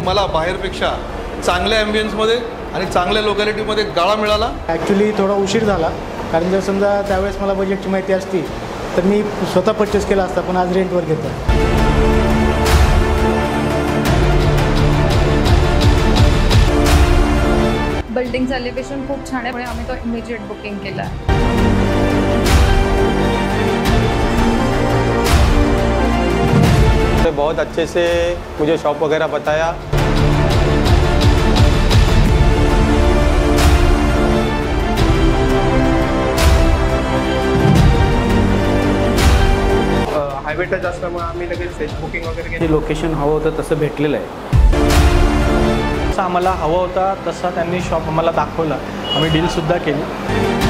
मला बाहेरपेक्षा चांगल्या ॲम्बियन्समध्ये आणि चांगल्या लोकॅलिटीमध्ये गाळा मिळाला। ॲक्च्युली थोडा उशीर झाला, कारण जर समजा त्यावेळेस मला बजेटची माहिती असती तर मी स्वतः परचेस केला असता, पण आज रेंटवर घेतो। बिल्डिंगचं एलिव्हेशन खूप छान आहे, त्यामुळे आम्ही तो इमिजिएट बुकिंग केला आहे। बहुत अच्छे से मुझे शॉप वगैरह बताया। हायवे टच असल्यामुळे आम्ही लगेच बुकिंग वगैरे केली। लोकेशन हवं होतं तसं भेटलेलं आहे, जसं आम्हाला हवं होता तसा त्यांनी शॉप आम्हाला दाखवला, आम्ही डीलसुद्धा केली।